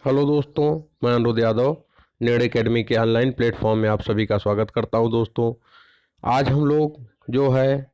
Hello दोस्तों, मैं अनुरोध यादव नेड एकेडमी के ऑनलाइन प्लेटफॉर्म में आप सभी का स्वागत करता हूं। दोस्तों, आज हम लोग जो है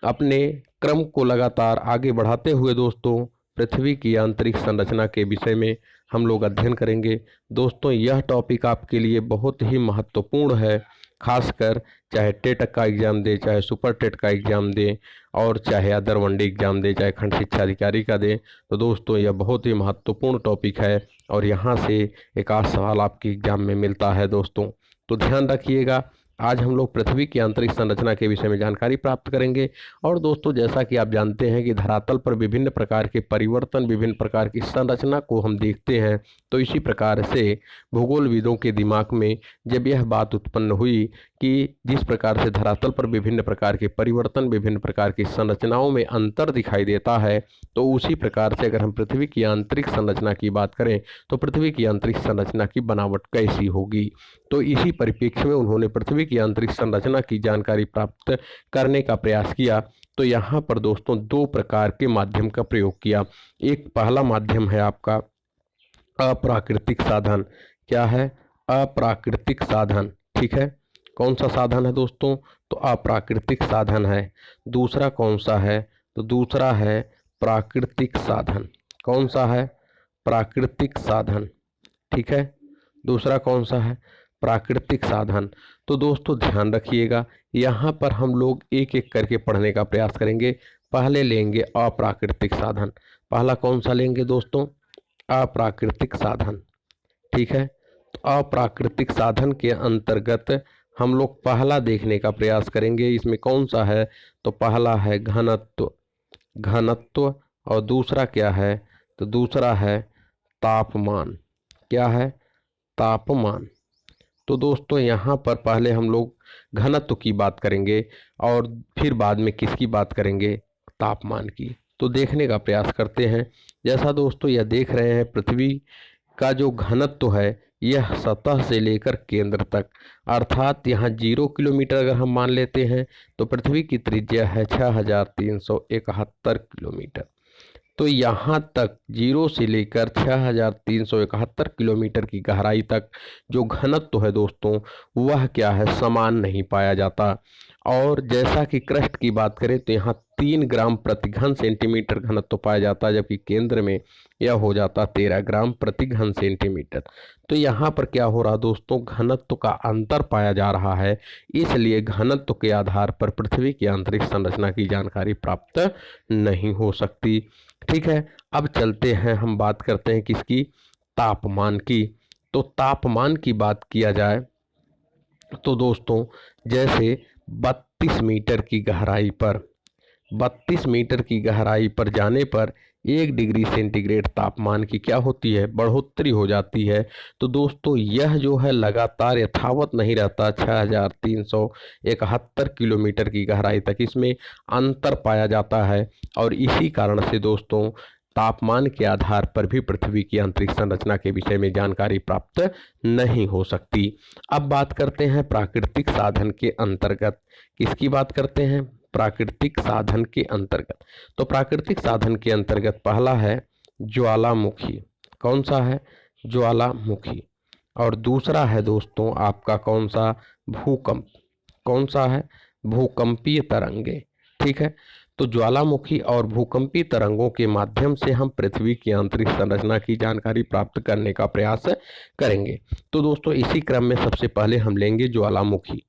अपने क्रम को लगातार आगे बढ़ाते हुए दोस्तों पृथ्वी की आंतरिक संरचना के विषय में हम लोग अध्ययन करेंगे। दोस्तों, यह टॉपिक आपके लिए बहुत ही महत्वपूर्ण है, खासकर चाहे टेट का एग्ज़ाम दे, चाहे सुपर टेट का एग्ज़ाम दे और चाहे अदर वनडे एग्ज़ाम दे, चाहे खंड शिक्षा अधिकारी का दे। तो दोस्तों, यह बहुत ही महत्वपूर्ण टॉपिक है और यहाँ से एक आध सवाल आपके एग्ज़ाम में मिलता है दोस्तों। तो ध्यान रखिएगा, आज हम लोग पृथ्वी की आंतरिक संरचना के विषय में जानकारी प्राप्त करेंगे। और दोस्तों, जैसा कि आप जानते हैं कि धरातल पर विभिन्न प्रकार के परिवर्तन, विभिन्न प्रकार की संरचना को हम देखते हैं, तो इसी प्रकार से भूगोलविदों के दिमाग में जब यह बात उत्पन्न हुई कि जिस प्रकार से धरातल पर विभिन्न प्रकार के परिवर्तन, विभिन्न प्रकार की संरचनाओं में अंतर दिखाई देता है, तो उसी प्रकार से अगर हम पृथ्वी की आंतरिक संरचना की बात करें तो पृथ्वी की आंतरिक संरचना की बनावट कैसी होगी। तो इसी परिप्रेक्ष्य में उन्होंने पृथ्वी की आंतरिक संरचना की जानकारी प्राप्त करने का प्रयास किया। तो यहाँ पर दोस्तों दो प्रकार के माध्यम का प्रयोग किया। एक पहला माध्यम है आपका अप्राकृतिक साधन। क्या है? अप्राकृतिक साधन। ठीक है, कौन सा साधन है दोस्तों? तो अप्राकृतिक साधन है। दूसरा कौन सा है? तो दूसरा है प्राकृतिक साधन। कौन सा है? प्राकृतिक साधन। ठीक है, दूसरा कौन सा है? प्राकृतिक साधन। तो दोस्तों ध्यान रखिएगा, यहाँ पर हम लोग एक एक करके पढ़ने का प्रयास करेंगे। पहले लेंगे अप्राकृतिक साधन। पहला कौन सा लेंगे दोस्तों? अप्राकृतिक साधन। ठीक है, तो अप्राकृतिक साधन के अंतर्गत हम लोग पहला देखने का प्रयास करेंगे। इसमें कौन सा है? तो पहला है घनत्व। घनत्व। और दूसरा क्या है? तो दूसरा है तापमान। क्या है? तापमान। तो दोस्तों यहाँ पर पहले हम लोग घनत्व की बात करेंगे और फिर बाद में किसकी बात करेंगे? तापमान की। तो देखने का प्रयास करते हैं। जैसा दोस्तों यह देख रहे हैं, पृथ्वी का जो घनत्व है यह सतह से लेकर केंद्र तक, अर्थात यहाँ 0 किलोमीटर अगर हम मान लेते हैं तो पृथ्वी की त्रिज्या है 6371 किलोमीटर। तो यहाँ तक 0 से लेकर 6371 किलोमीटर की गहराई तक जो घनत्व है दोस्तों, वह क्या है? समान नहीं पाया जाता। और जैसा कि क्रस्ट की बात करें तो यहाँ 3 ग्राम प्रति घन सेंटीमीटर घनत्व पाया जाता है, जबकि केंद्र में यह हो जाता 13 ग्राम प्रति घन सेंटीमीटर। तो यहाँ पर क्या हो रहा दोस्तों? घनत्व का अंतर पाया जा रहा है। इसलिए घनत्व के आधार पर पृथ्वी की आंतरिक संरचना की जानकारी प्राप्त नहीं हो सकती। ठीक है, अब चलते हैं, हम बात करते हैं किसकी? तापमान की। तो तापमान की बात किया जाए तो दोस्तों जैसे 32 मीटर की गहराई पर, 32 मीटर की गहराई पर जाने पर 1 डिग्री सेंटीग्रेड तापमान की क्या होती है? बढ़ोतरी हो जाती है। तो दोस्तों यह जो है लगातार यथावत नहीं रहता, 6371 किलोमीटर की गहराई तक इसमें अंतर पाया जाता है। और इसी कारण से दोस्तों तापमान के आधार पर भी पृथ्वी की आंतरिक संरचना के विषय में जानकारी प्राप्त नहीं हो सकती। अब बात करते हैं प्राकृतिक साधन के अंतर्गत। किसकी बात करते हैं? प्राकृतिक साधन के अंतर्गत। तो प्राकृतिक साधन के अंतर्गत पहला है ज्वालामुखी। कौन सा है? ज्वालामुखी। और दूसरा है दोस्तों आपका कौन सा? भूकंप। कौन सा है? भूकंपीय तरंगे। ठीक है, तो ज्वालामुखी और भूकंपीय तरंगों के माध्यम से हम पृथ्वी की आंतरिक संरचना की जानकारी प्राप्त करने का प्रयास करेंगे। तो दोस्तों इसी क्रम में सबसे पहले हम लेंगे ज्वालामुखी।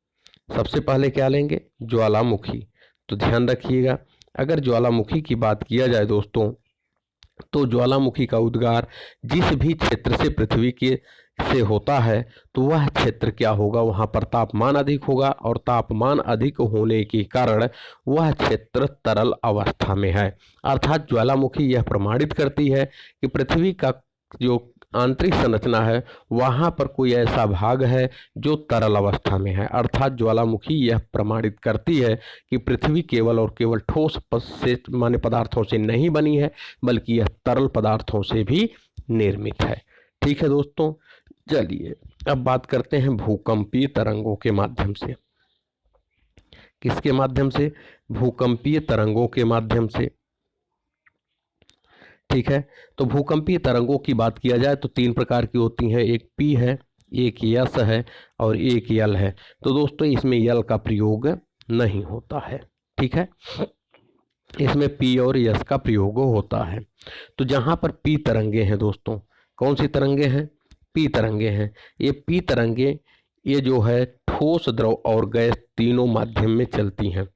सबसे पहले क्या लेंगे? ज्वालामुखी। तो ध्यान रखिएगा, अगर ज्वालामुखी की बात किया जाए दोस्तों, तो ज्वालामुखी का उद्गार जिस भी क्षेत्र से पृथ्वी के से होता है तो वह क्षेत्र क्या होगा? वहाँ पर तापमान अधिक होगा और तापमान अधिक होने के कारण वह क्षेत्र तरल अवस्था में है। अर्थात ज्वालामुखी यह प्रमाणित करती है कि पृथ्वी का जो आंतरिक संरचना है वहाँ पर कोई ऐसा भाग है जो तरल अवस्था में है। अर्थात ज्वालामुखी यह प्रमाणित करती है कि पृथ्वी केवल और केवल ठोस से माने पदार्थों से नहीं बनी है, बल्कि यह तरल पदार्थों से भी निर्मित है। ठीक है दोस्तों, चलिए अब बात करते हैं भूकंपीय तरंगों के माध्यम से। किसके माध्यम से? भूकंपीय तरंगों के माध्यम से। ठीक है। तो भूकंपीय तरंगों की बात किया जाए तो 3 प्रकार की होती हैं, एक पी है, एक यस है और एक यल है। तो दोस्तों इसमें यल का प्रयोग नहीं होता है, ठीक है। इसमें पी और यस का प्रयोग होता है। तो जहाँ पर पी तरंगे हैं दोस्तों, कौन सी तरंगे हैं? पी तरंगे हैं। ये पी तरंगे ये जो है ठोस, द्रव और गैस तीनों माध्यम में चलती हैं।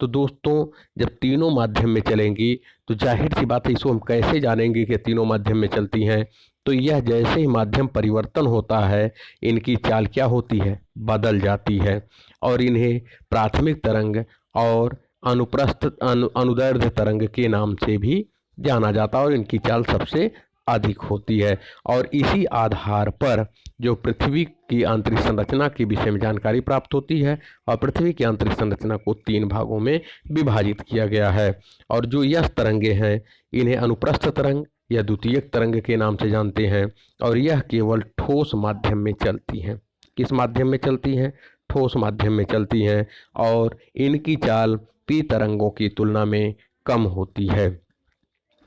तो दोस्तों जब तीनों माध्यम में चलेंगी तो जाहिर सी बात है, इसको हम कैसे जानेंगे कि तीनों माध्यम में चलती हैं? तो यह जैसे ही माध्यम परिवर्तन होता है, इनकी चाल क्या होती है? बदल जाती है। और इन्हें प्राथमिक तरंग और अनुदैर्ध्य तरंग के नाम से भी जाना जाता है और इनकी चाल सबसे अधिक होती है। और इसी आधार पर जो पृथ्वी की आंतरिक संरचना के विषय में जानकारी प्राप्त होती है और पृथ्वी की आंतरिक संरचना को 3 भागों में विभाजित किया गया है। और जो यह तरंगे हैं इन्हें अनुप्रस्थ तरंग या द्वितीयक तरंग के नाम से जानते हैं। और यह केवल ठोस माध्यम में चलती हैं। किस माध्यम में चलती हैं? ठोस माध्यम में चलती हैं। और इनकी चाल पी तरंगों की तुलना में कम होती है।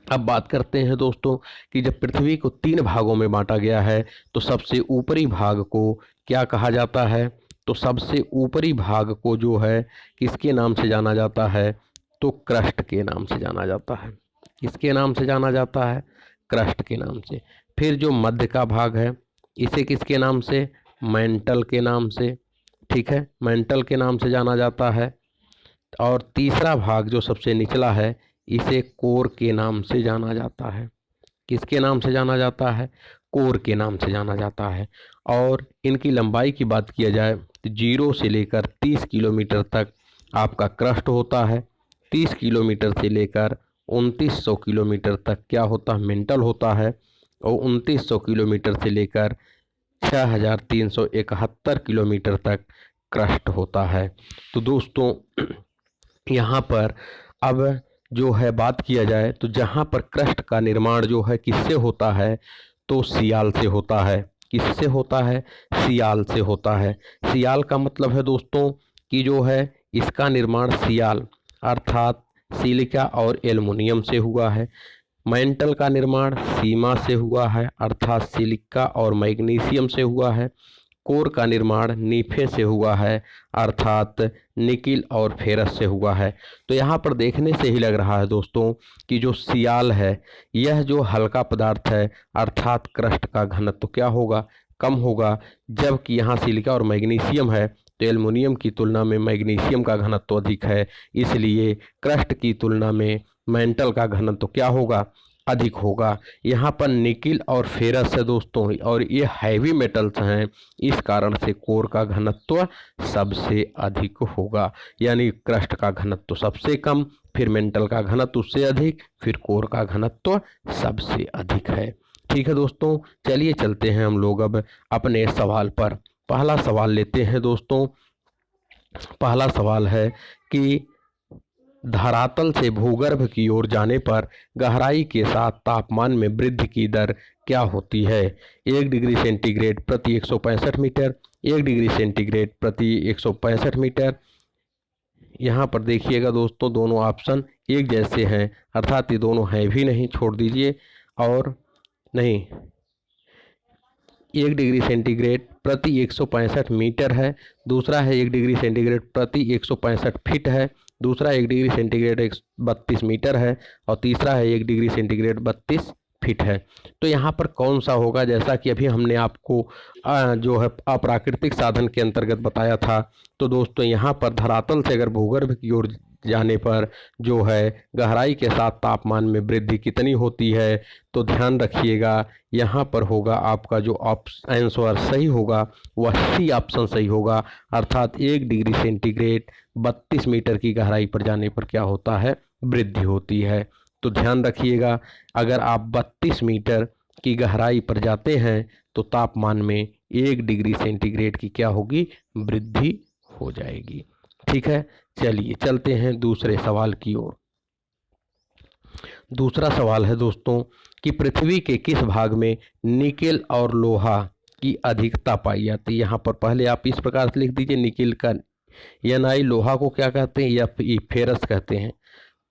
अब बात करते हैं दोस्तों कि जब पृथ्वी को 3 भागों में बांटा गया है तो सबसे ऊपरी भाग को क्या कहा जाता है? तो सबसे ऊपरी भाग को जो है किसके नाम से जाना जाता है? तो क्रस्ट के नाम से जाना जाता है। किसके नाम से जाना जाता है? क्रस्ट के नाम से। फिर जो मध्य का भाग है इसे किसके नाम से? मैंटल के नाम से, ठीक है, मैंटल के नाम से जाना जाता है। और तीसरा भाग जो सबसे निचला है इसे कोर के नाम से जाना जाता है। किसके नाम से जाना जाता है? कोर के नाम से जाना जाता है। और इनकी लंबाई की बात किया जाए तो 0 से लेकर 30 किलोमीटर तक आपका क्रस्ट होता है। 30 किलोमीटर से लेकर 2900 किलोमीटर तक क्या होता है? मेंटल होता है। और 2900 किलोमीटर से लेकर 6371 किलोमीटर तक क्रस्ट होता है। तो दोस्तों यहाँ पर अब जो है बात किया जाए तो जहाँ पर क्रस्ट का निर्माण जो है किससे होता है? तो सियाल से होता है। किससे होता है? सियाल से होता है। सियाल का मतलब है दोस्तों कि जो है इसका निर्माण सियाल अर्थात सिलिका और एल्युमिनियम से हुआ है। मेंटल का निर्माण सीमा से हुआ है अर्थात सिलिका और मैग्नीशियम से हुआ है। कोर का निर्माण नीफे से हुआ है अर्थात निकिल और फेरस से हुआ है। तो यहाँ पर देखने से ही लग रहा है दोस्तों कि जो सियाल है यह जो हल्का पदार्थ है अर्थात क्रस्ट का घनत्व क्या होगा? कम होगा। जबकि यहाँ सिलिका और मैग्नीशियम है तो एल्युमिनियम की तुलना में मैग्नीशियम का घनत्व अधिक है, इसलिए क्रस्ट की तुलना में मेंटल का घनत्व क्या होगा? अधिक होगा। यहाँ पर निकिल और फेरस है दोस्तों और ये हैवी मेटल्स हैं, इस कारण से कोर का घनत्व सबसे अधिक होगा। यानी क्रस्ट का घनत्व सबसे कम, फिर मेंटल का घनत्व उससे अधिक, फिर कोर का घनत्व सबसे अधिक है। ठीक है दोस्तों, चलिए चलते हैं हम लोग अब अपने सवाल पर। पहला सवाल लेते हैं दोस्तों। पहला सवाल है कि धरातल से भूगर्भ की ओर जाने पर गहराई के साथ तापमान में वृद्धि की दर क्या होती है? 1 डिग्री सेंटीग्रेड प्रति 165 मीटर, 1 डिग्री सेंटीग्रेड प्रति 165 मीटर। यहाँ पर देखिएगा दोस्तों दोनों ऑप्शन एक जैसे हैं अर्थात ये दोनों हैं भी नहीं, छोड़ दीजिए। और नहीं, 1 डिग्री सेंटीग्रेड प्रति 165 मीटर है, दूसरा है 1 डिग्री सेंटीग्रेड प्रति 165 फीट है, दूसरा 1 डिग्री सेंटीग्रेड 32 मीटर है और तीसरा है 1 डिग्री सेंटीग्रेड 32 फीट है। तो यहाँ पर कौन सा होगा? जैसा कि अभी हमने आपको जो है अप्राकृतिक साधन के अंतर्गत बताया था। तो दोस्तों यहाँ पर धरातल से अगर भूगर्भ की ओर जाने पर जो है गहराई के साथ तापमान में वृद्धि कितनी होती है? तो ध्यान रखिएगा यहाँ पर होगा आपका जो आंसर सही होगा वह सी ऑप्शन सही होगा अर्थात 1 डिग्री सेंटीग्रेड 32 मीटर की गहराई पर जाने पर क्या होता है? वृद्धि होती है। तो ध्यान रखिएगा अगर आप 32 मीटर की गहराई पर जाते हैं तो तापमान में 1 डिग्री सेंटीग्रेड की क्या होगी? वृद्धि हो जाएगी। ठीक है, चलिए चलते हैं दूसरे सवाल की ओर। दूसरा सवाल है दोस्तों कि पृथ्वी के किस भाग में निकेल और लोहा की अधिकता पाई जाती है? यहाँ पर पहले आप इस प्रकार से लिख दीजिए निकेल का Ni, लोहा को क्या कहते हैं? या फेरस कहते हैं।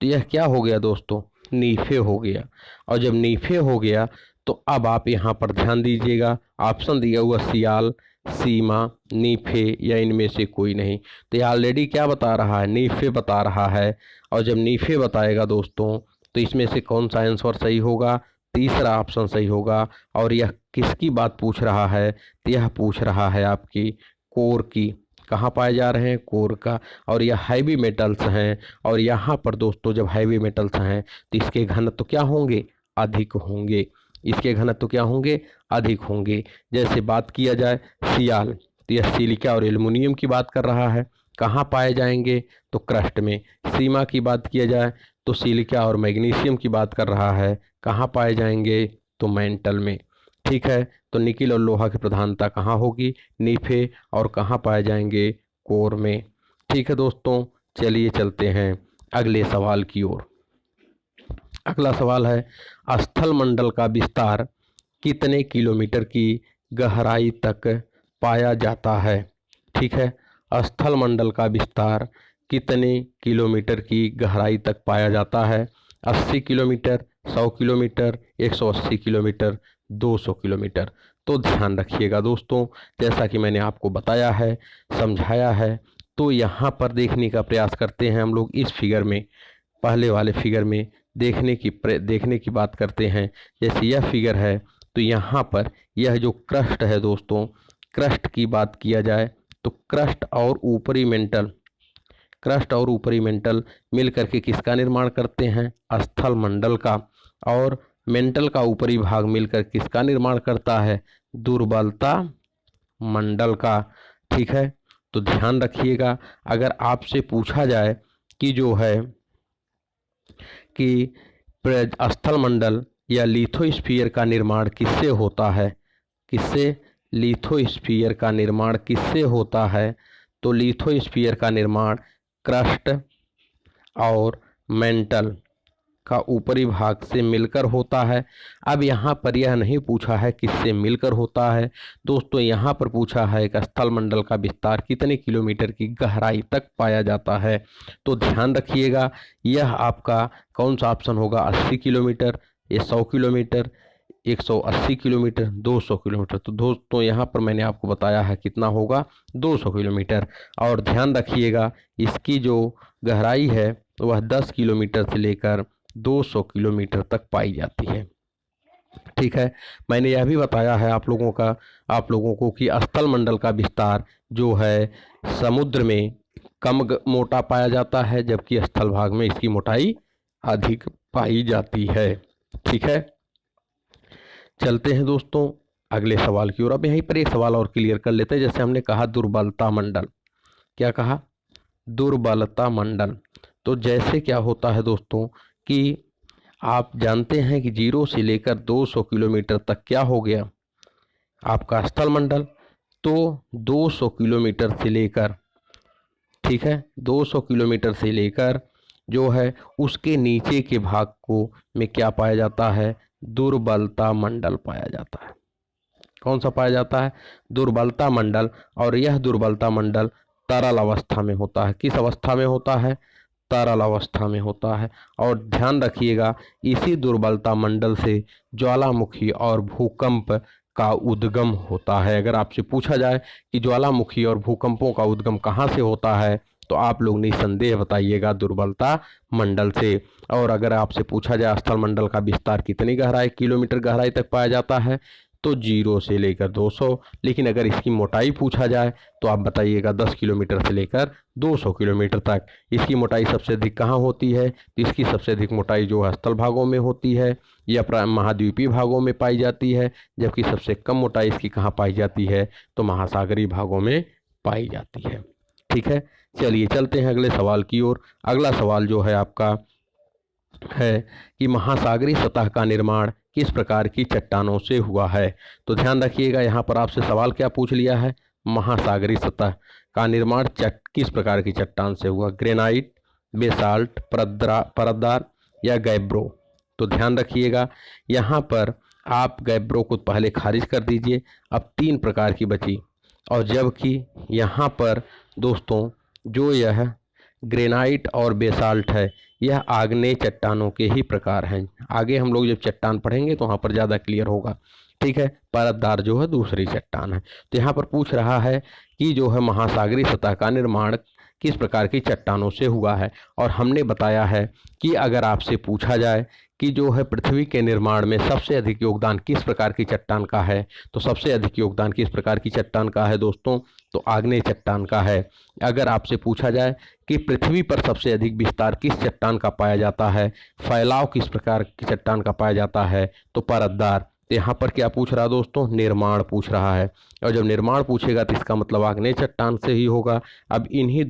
तो यह क्या हो गया दोस्तों? नीफे हो गया। और जब नीफे हो गया तो अब आप यहाँ पर ध्यान दीजिएगा, ऑप्शन दिया हुआ सियाल, सीमा, नीफे या इनमें से कोई नहीं। तो ये ऑलरेडी क्या बता रहा है, नीफे बता रहा है। और जब नीफे बताएगा दोस्तों तो इसमें से कौन सा आंसर सही होगा, तीसरा ऑप्शन सही होगा। और यह किसकी बात पूछ रहा है, तो यह पूछ रहा है आपकी कोर की। कहाँ पाए जा रहे हैं, कोर का। और यह हैवी मेटल्स हैं। और यहाँ पर दोस्तों जब हैवी मेटल्स हैं तो इसके घनत्व क्या होंगे, अधिक होंगे। इसके घनत्व क्या होंगे, अधिक होंगे। जैसे बात किया जाए सियाल, तो यह सिलिका और एल्युमिनियम की बात कर रहा है। कहाँ पाए जाएंगे, तो क्रस्ट में। सीमा की बात किया जाए तो सिलिका और मैग्नीशियम की बात कर रहा है। कहाँ पाए जाएंगे, तो मेंटल में। ठीक है, तो निकिल और लोहा की प्रधानता कहाँ होगी, नीफे। और कहाँ पाए जाएंगे, कोर में। ठीक है दोस्तों, चलिए चलते हैं अगले सवाल की ओर। अगला सवाल है, स्थल मंडल का विस्तार कितने किलोमीटर की गहराई तक पाया जाता है। ठीक है, स्थल मंडल का विस्तार कितने किलोमीटर की गहराई तक पाया जाता है। 80 किलोमीटर, 100 किलोमीटर, 180 किलोमीटर, 200 किलोमीटर। तो ध्यान रखिएगा दोस्तों, जैसा कि मैंने आपको बताया है, समझाया है। तो यहाँ पर देखने का प्रयास करते हैं हम लोग इस फिगर में, पहले वाले फिगर में देखने की बात करते हैं। जैसे यह फिगर है तो यहाँ पर यह जो क्रस्ट है दोस्तों, क्रस्ट की बात किया जाए तो क्रस्ट और ऊपरी मेंटल मिल करके किसका निर्माण करते हैं, स्थल मंडल का। और मेंटल का ऊपरी भाग मिलकर किसका निर्माण करता है, दुर्बलता मंडल का। ठीक है, तो ध्यान रखिएगा, अगर आपसे पूछा जाए कि जो है कि स्थल मंडल या लिथोस्फीयर का निर्माण किससे होता है, लिथोस्फीयर का निर्माण किससे होता है, तो लिथोस्फीयर का निर्माण क्रस्ट और मेंटल का ऊपरी भाग से मिलकर होता है। अब यहाँ पर यह नहीं पूछा है किससे मिलकर होता है दोस्तों, यहाँ पर पूछा है कि स्थल मंडल का विस्तार कितने किलोमीटर की गहराई तक पाया जाता है। तो ध्यान रखिएगा, यह आपका कौन सा ऑप्शन होगा, 80 किलोमीटर, या 100 किलोमीटर, 180 किलोमीटर, 200 किलोमीटर। तो दोस्तों यहाँ पर मैंने आपको बताया है कितना होगा, 200 किलोमीटर। और ध्यान रखिएगा, इसकी जो गहराई है वह 10 किलोमीटर से लेकर 200 किलोमीटर तक पाई जाती है। ठीक है, मैंने यह भी बताया है आप लोगों को कि स्थल मंडल का विस्तार जो है समुद्र में कम मोटा पाया जाता है, जबकि स्थल भाग में इसकी मोटाई अधिक पाई जाती है। ठीक है, चलते हैं दोस्तों अगले सवाल की ओर। अब यहीं पर एक सवाल और क्लियर कर लेते हैं। जैसे हमने कहा दुर्बलता मंडल, क्या कहा, दुर्बलता मंडल। तो जैसे क्या होता है दोस्तों कि आप जानते हैं कि 0 से लेकर 200 किलोमीटर तक क्या हो गया आपका स्थल मंडल। तो 200 किलोमीटर से लेकर, ठीक है, 200 किलोमीटर से लेकर जो है उसके नीचे के भाग को में क्या पाया जाता है, दुर्बलता मंडल पाया जाता है। कौन सा पाया जाता है, दुर्बलता मंडल। और यह दुर्बलता मंडल तरल अवस्था में होता है। किस अवस्था में होता है, तरल अवस्था में होता है। और ध्यान रखिएगा, इसी दुर्बलता मंडल से ज्वालामुखी और भूकंप का उद्गम होता है। अगर आपसे पूछा जाए कि ज्वालामुखी और भूकंपों का उद्गम कहाँ से होता है, तो आप लोग निसंदेह बताइएगा दुर्बलता मंडल से। और अगर आपसे पूछा जाए स्थल मंडल का विस्तार कितनी गहराई किलोमीटर गहराई तक पाया जाता है, तो 0 से लेकर 200। लेकिन अगर इसकी मोटाई पूछा जाए तो आप बताइएगा 10 किलोमीटर से लेकर 200 किलोमीटर तक। इसकी मोटाई सबसे अधिक कहाँ होती है, तो इसकी सबसे अधिक मोटाई जो है स्थल भागों में होती है या महाद्वीपीय भागों में पाई जाती है। जबकि सबसे कम मोटाई इसकी कहाँ पाई जाती है, तो महासागरीय भागों में पाई जाती है। ठीक है, चलिए चलते हैं अगले सवाल की ओर। अगला सवाल जो है आपका है कि महासागरीय सतह का निर्माण किस प्रकार की चट्टानों से हुआ है। तो ध्यान रखिएगा, यहाँ पर आपसे सवाल क्या पूछ लिया है, महासागरीय सतह का निर्माण किस प्रकार की चट्टान से हुआ, ग्रेनाइट, बेसाल्ट, परतदार या गैब्रो। तो ध्यान रखिएगा, यहाँ पर आप गैब्रो को पहले खारिज कर दीजिए, अब 3 प्रकार की बची। और जबकि यहाँ पर दोस्तों जो यह ग्रेनाइट और बेसाल्ट है, यह आग्नेय चट्टानों के ही प्रकार हैं। आगे हम लोग जब चट्टान पढ़ेंगे तो वहाँ पर ज़्यादा क्लियर होगा। ठीक है, परतदार जो है दूसरी चट्टान है। तो यहाँ पर पूछ रहा है कि जो है महासागरीय सतह का निर्माण किस प्रकार की चट्टानों से हुआ है। और हमने बताया है कि अगर आपसे पूछा जाए कि जो है पृथ्वी के निर्माण में सबसे अधिक योगदान किस प्रकार की चट्टान का है, तो सबसे अधिक योगदान किस प्रकार की चट्टान का है दोस्तों, तो आग्नेय चट्टान का है। अगर आपसे पूछा जाए कि पृथ्वी पर सबसे अधिक विस्तार किस चट्टान का पाया जाता है, फैलाव किस प्रकार की चट्टान का पाया जाता है, तो परतदार। तो यहाँ पर क्या पूछ रहा है दोस्तों, निर्माण पूछ रहा है। और जब निर्माण पूछेगा तो इसका मतलब आग्नेय चट्टान से ही होगा। अब इन्हीं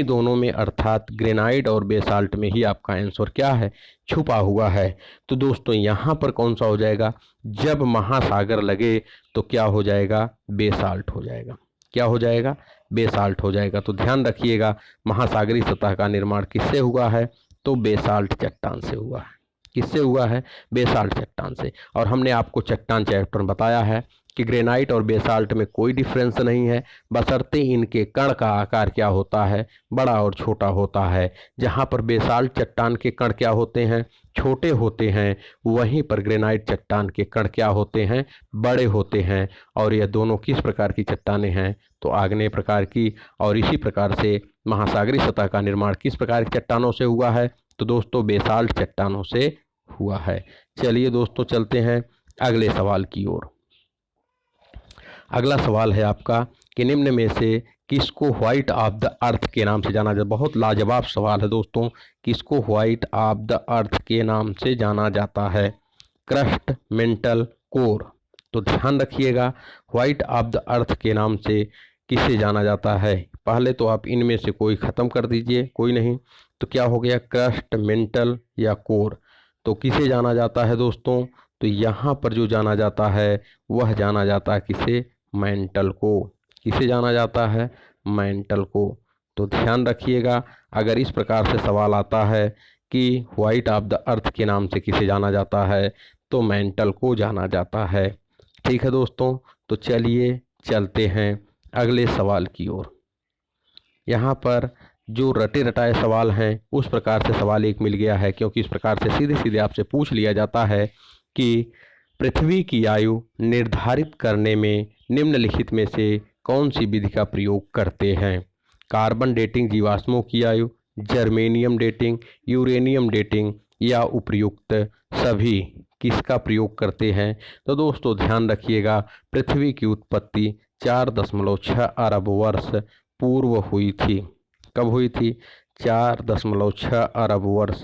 दोनों में अर्थात ग्रेनाइट और बेसाल्ट में ही आपका आंसर क्या है, छुपा हुआ है। तो दोस्तों यहाँ पर कौन सा हो जाएगा, जब महासागर लगे तो क्या हो जाएगा, बेसाल्ट हो जाएगा। क्या हो जाएगा, बेसाल्ट हो जाएगा। तो ध्यान रखिएगा, महासागरीय सतह का निर्माण किससे हुआ है, तो बेसाल्ट चट्टान से हुआ है। किससे हुआ है, बेसाल्ट चट्टान से। और हमने आपको चट्टान चैप्टर में बताया है कि ग्रेनाइट और बेसाल्ट में कोई डिफरेंस नहीं है, बशर्ते इनके कण का आकार क्या होता है, बड़ा और छोटा होता है। जहाँ पर बेसाल्ट चट्टान के कण क्या होते हैं, छोटे होते हैं, वहीं पर ग्रेनाइट चट्टान के कण क्या होते हैं, बड़े होते हैं। और यह दोनों किस प्रकार की चट्टानें हैं, तो आग्नेय प्रकार की। और इसी प्रकार से महासागरीय सतह का निर्माण किस प्रकार की चट्टानों से हुआ है, तो दोस्तों बेसाल्ट चट्टानों से हुआ है। चलिए दोस्तों चलते हैं अगले सवाल की ओर। अगला सवाल है आपका कि निम्न में से किसको व्हाइट ऑफ द अर्थ के नाम से जाना जाता है। बहुत लाजवाब सवाल है दोस्तों, किसको व्हाइट ऑफ द अर्थ के नाम से जाना जाता है, क्रस्ट, मेंटल, कोर। तो ध्यान रखिएगा, व्हाइट ऑफ द अर्थ के नाम से किसे जाना जाता है। पहले तो आप इनमें से कोई ख़त्म कर दीजिए, कोई नहीं। तो क्या हो गया, क्रस्ट, मेंटल या कोर। तो किसे जाना जाता है दोस्तों, तो यहाँ पर जो जाना जाता है वह जाना जाता है किसे, मेंटल को। किसे जाना जाता है, मेंटल को। तो ध्यान रखिएगा, अगर इस प्रकार से सवाल आता है कि व्हाइट ऑफ द अर्थ के नाम से किसे जाना जाता है, तो मेंटल को जाना जाता है। ठीक है दोस्तों, तो चलिए चलते हैं अगले सवाल की ओर। यहाँ पर जो रटे रटाए सवाल हैं उस प्रकार से सवाल एक मिल गया है, क्योंकि इस प्रकार से सीधे सीधे आपसे पूछ लिया जाता है कि पृथ्वी की आयु निर्धारित करने में निम्नलिखित में से कौन सी विधि का प्रयोग करते हैं। कार्बन डेटिंग जीवाश्मों की आयु, जर्मेनियम डेटिंग, यूरेनियम डेटिंग या उपर्युक्त सभी। किसका प्रयोग करते हैं, तो दोस्तों ध्यान रखिएगा, पृथ्वी की उत्पत्ति 4.6 अरब वर्ष पूर्व हुई थी। कब हुई थी, 4.6 अरब वर्ष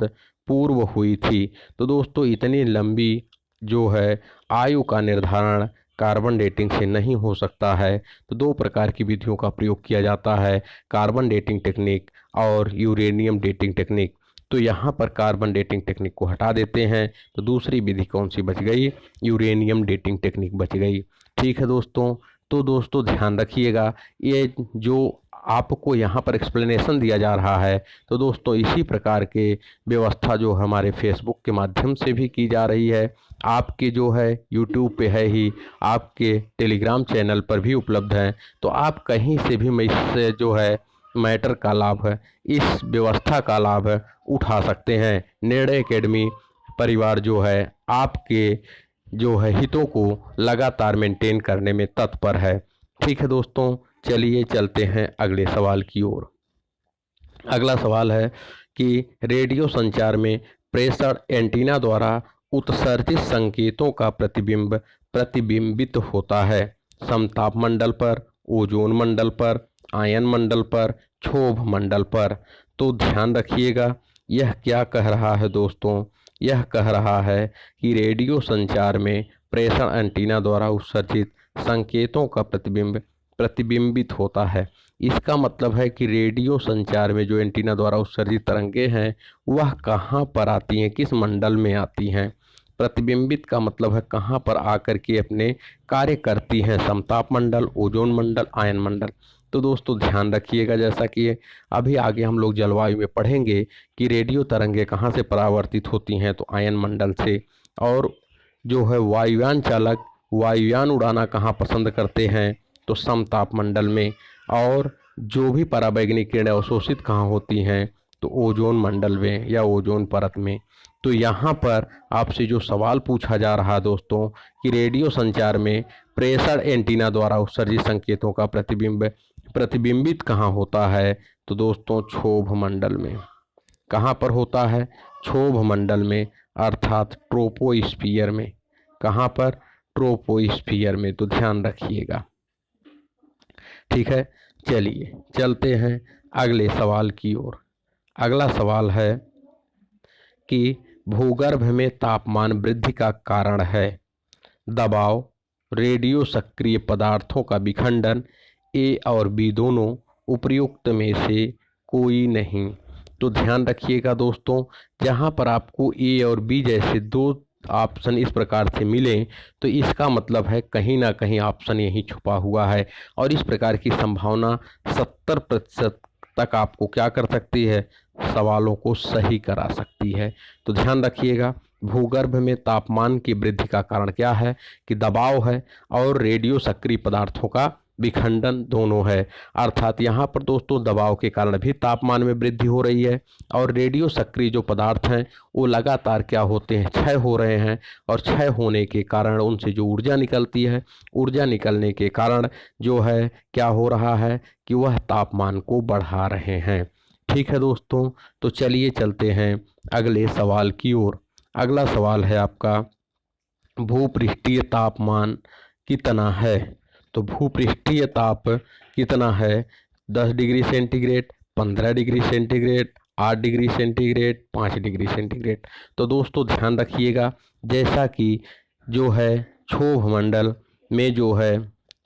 पूर्व हुई थी। तो दोस्तों इतनी लंबी जो है आयु का निर्धारण कार्बन डेटिंग से नहीं हो सकता है। तो दो प्रकार की विधियों का प्रयोग किया जाता है, कार्बन डेटिंग टेक्निक और यूरेनियम डेटिंग टेक्निक। तो यहाँ पर कार्बन डेटिंग टेक्निक को हटा देते हैं, तो दूसरी विधि कौन सी बच गई, यूरेनियम डेटिंग टेक्निक बच गई। ठीक है दोस्तों, तो दोस्तों ध्यान रखिएगा, ये जो आपको यहाँ पर एक्सप्लेनेशन दिया जा रहा है, तो दोस्तों इसी प्रकार के व्यवस्था जो हमारे फेसबुक के माध्यम से भी की जा रही है, आपके जो है यूट्यूब पे है ही, आपके टेलीग्राम चैनल पर भी उपलब्ध है। तो आप कहीं से भी इससे जो है मैटर का लाभ है, इस व्यवस्था का लाभ है उठा सकते हैं। निर्णय एकेडमी परिवार जो है आपके जो है हितों को लगातार मेंटेन करने में तत्पर है। ठीक है दोस्तों, चलिए चलते हैं अगले सवाल की ओर। अगला सवाल है कि रेडियो संचार में प्रेषण एंटीना द्वारा उत्सर्जित संकेतों का प्रतिबिंबित होता है समताप मंडल पर, ओजोन मंडल पर, आयन मंडल पर, क्षोभ मंडल पर। तो ध्यान रखिएगा, यह क्या कह रहा है दोस्तों, यह कह रहा है कि रेडियो संचार में प्रेषण एंटीना द्वारा उत्सर्जित संकेतों का प्रतिबिंबित होता है। इसका मतलब है कि रेडियो संचार में जो एंटीना द्वारा उत्सर्जित तरंगे हैं वह कहाँ पर आती हैं, किस मंडल में आती हैं। प्रतिबिंबित का मतलब है कहाँ पर आकर के अपने कार्य करती हैं, समताप मंडल, ओजोन मंडल, आयन मंडल। तो दोस्तों ध्यान रखिएगा, जैसा कि अभी आगे हम लोग जलवायु में पढ़ेंगे कि रेडियो तरंगे कहाँ से परावर्तित होती हैं, तो आयन मंडल से। और जो है वायुयान चालक वायुयान उड़ाना कहाँ पसंद करते हैं, तो समताप मंडल में। और जो भी पराबैंगनी किरणें अवशोषित कहाँ होती हैं, तो ओजोन मंडल में या ओजोन परत में। तो यहाँ पर आपसे जो सवाल पूछा जा रहा है दोस्तों कि रेडियो संचार में प्रेषण एंटीना द्वारा उत्सर्जित संकेतों का प्रतिबिंबित कहाँ होता है, तो दोस्तों क्षोभ मंडल में। कहाँ पर होता है? क्षोभ मंडल में, अर्थात ट्रोपोस्फियर में। कहाँ पर? ट्रोपोस्फियर में। तो ध्यान रखिएगा, ठीक है। चलिए चलते हैं अगले सवाल की ओर। अगला सवाल है कि भूगर्भ में तापमान वृद्धि का कारण है दबाव, रेडियो सक्रिय पदार्थों का विखंडन, ए और बी दोनों, उपर्युक्त में से कोई नहीं। तो ध्यान रखिएगा दोस्तों, जहाँ पर आपको ए और बी जैसे दो ऑप्शन इस प्रकार से मिले तो इसका मतलब है कहीं ना कहीं ऑप्शन यही छुपा हुआ है, और इस प्रकार की संभावना 70% तक आपको क्या कर सकती है? सवालों को सही करा सकती है। तो ध्यान रखिएगा, भूगर्भ में तापमान की वृद्धि का कारण क्या है? कि दबाव है और रेडियो सक्रिय पदार्थों का विखंडन दोनों है। अर्थात यहाँ पर दोस्तों दबाव के कारण भी तापमान में वृद्धि हो रही है, और रेडियो सक्रिय जो पदार्थ हैं वो लगातार क्या होते हैं? क्षय हो रहे हैं, और क्षय होने के कारण उनसे जो ऊर्जा निकलती है, ऊर्जा निकलने के कारण जो है क्या हो रहा है कि वह तापमान को बढ़ा रहे हैं। ठीक है दोस्तों, तो चलिए चलते हैं अगले सवाल की ओर। अगला सवाल है आपका, भूपृष्ठीय तापमान कितना है? तो भूपृष्ठीय ताप कितना है? 10 degree centigrade, 15 degree centigrade, 8 degree centigrade, 5 degree centigrade. तो दोस्तों ध्यान रखिएगा, जैसा कि जो है क्षोभ मंडल में जो है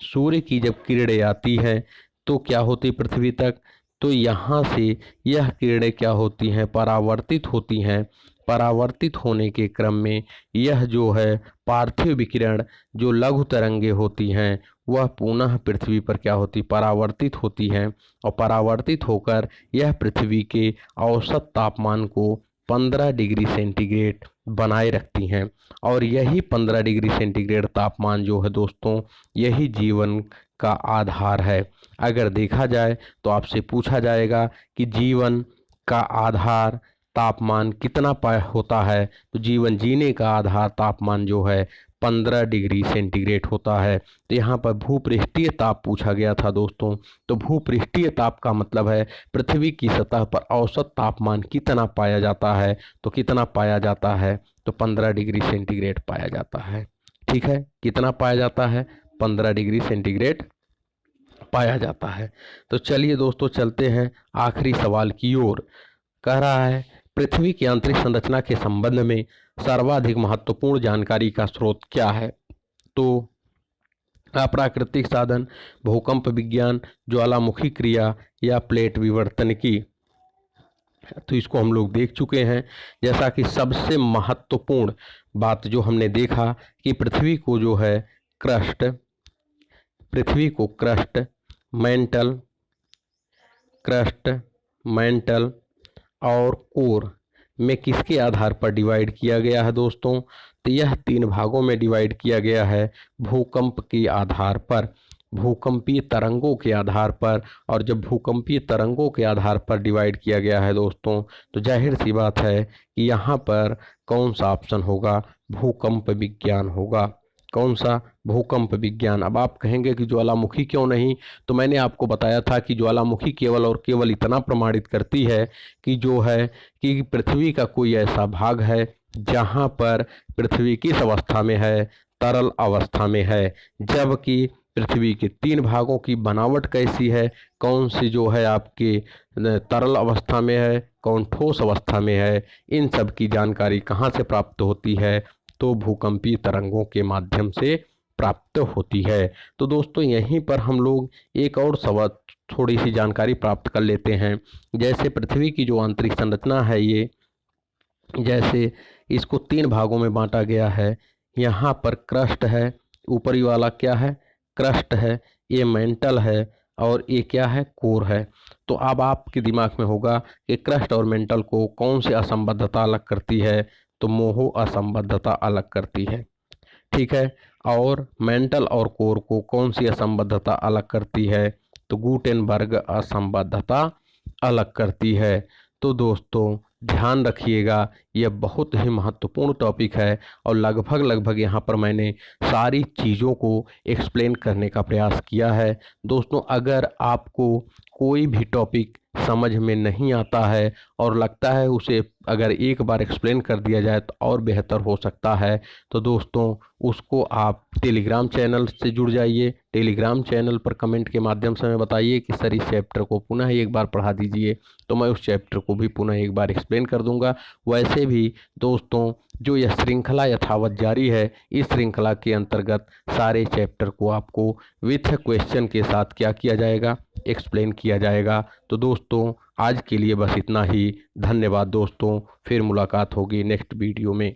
सूर्य की जब किरणें आती हैं तो क्या होती पृथ्वी तक, तो यहाँ से यह किरणें क्या होती हैं? परावर्तित होती हैं। परावर्तित होने के क्रम में यह जो है पार्थिव विकिरण जो लघु तरंगे होती हैं वह पुनः पृथ्वी पर क्या होती? परावर्तित होती हैं, और परावर्तित होकर यह पृथ्वी के औसत तापमान को 15 डिग्री सेंटीग्रेड बनाए रखती हैं। और यही 15 डिग्री सेंटीग्रेड तापमान जो है दोस्तों, यही जीवन का आधार है। अगर देखा जाए तो आपसे पूछा जाएगा कि जीवन का आधार तापमान कितना होता है, तो जीवन जीने का आधार तापमान जो है 15 डिग्री सेंटीग्रेड होता है। तो यहाँ पर भूपृष्ठीय ताप पूछा गया था दोस्तों, तो भूपृष्ठीय ताप का मतलब है पृथ्वी की सतह पर औसत तापमान कितना पाया जाता है, तो कितना पाया जाता है? तो 15 डिग्री सेंटीग्रेड पाया जाता है। ठीक है, कितना पाया जाता है? 15 डिग्री सेंटीग्रेड पाया जाता है। तो चलिए दोस्तों चलते हैं आखिरी सवाल की ओर। कह रहा है, पृथ्वी की आंतरिक संरचना के संबंध में सर्वाधिक महत्वपूर्ण जानकारी का स्रोत क्या है? तो अप्राकृतिक साधन, भूकंप विज्ञान, ज्वालामुखी क्रिया या प्लेट विवर्तनिकी। तो इसको हम लोग देख चुके हैं। जैसा कि सबसे महत्वपूर्ण बात जो हमने देखा कि पृथ्वी को जो है क्रस्ट, पृथ्वी को क्रस्ट, मेंटल और कोर में किसके आधार पर डिवाइड किया गया है दोस्तों? तो यह 3 भागों में डिवाइड किया गया है भूकंप के आधार पर, भूकंपीय तरंगों के आधार पर। और जब भूकंपीय तरंगों के आधार पर डिवाइड किया गया है दोस्तों, तो जाहिर सी बात है कि यहाँ पर कौन सा ऑप्शन होगा? भूकंप विज्ञान होगा। कौन सा? भूकंप विज्ञान। अब आप कहेंगे कि ज्वालामुखी क्यों नहीं? तो मैंने आपको बताया था कि ज्वालामुखी केवल और केवल इतना प्रमाणित करती है कि जो है कि पृथ्वी का कोई ऐसा भाग है जहाँ पर पृथ्वी किस अवस्था में है? तरल अवस्था में है। जबकि पृथ्वी के 3 भागों की बनावट कैसी है? कौन सी जो है आपके तरल अवस्था में है, कौन ठोस अवस्था में है? इन सब की जानकारी कहाँ से प्राप्त होती है? तो भूकंपीय तरंगों के माध्यम से प्राप्त होती है। तो दोस्तों यहीं पर हम लोग एक और सवाल, थोड़ी सी जानकारी प्राप्त कर लेते हैं। जैसे पृथ्वी की जो आंतरिक संरचना है, ये जैसे इसको 3 भागों में बांटा गया है। यहाँ पर क्रस्ट है, ऊपरी वाला क्या है? क्रस्ट है, ये मेंटल है, और ये क्या है? कोर है। तो अब आपके दिमाग में होगा कि क्रस्ट और मेंटल को कौन सी असंबद्धता अलग करती है? तो मोहो असंबद्धता अलग करती है। ठीक है, और मेंटल और कोर को कौन सी असंबद्धता अलग करती है? तो गुटेनबर्ग असंबद्धता अलग करती है। तो दोस्तों ध्यान रखिएगा, यह बहुत ही महत्वपूर्ण टॉपिक है और लगभग यहाँ पर मैंने सारी चीज़ों को एक्सप्लेन करने का प्रयास किया है। दोस्तों अगर आपको कोई भी टॉपिक समझ में नहीं आता है और लगता है उसे अगर एक बार एक्सप्लेन कर दिया जाए तो और बेहतर हो सकता है, तो दोस्तों उसको आप टेलीग्राम चैनल से जुड़ जाइए। टेलीग्राम चैनल पर कमेंट के माध्यम से हमें बताइए कि सर इस चैप्टर को पुनः एक बार पढ़ा दीजिए, तो मैं उस चैप्टर को भी पुनः एक बार एक्सप्लेन कर दूंगा। वैसे भी दोस्तों जो यह श्रृंखला यथावत जारी है, इस श्रृंखला के अंतर्गत सारे चैप्टर को आपको विथ क्वेश्चन के साथ क्या किया जाएगा, एक्सप्लेन किया जाएगा। तो दोस्तों आज के लिए बस इतना ही। धन्यवाद दोस्तों, फिर मुलाकात होगी नेक्स्ट वीडियो में।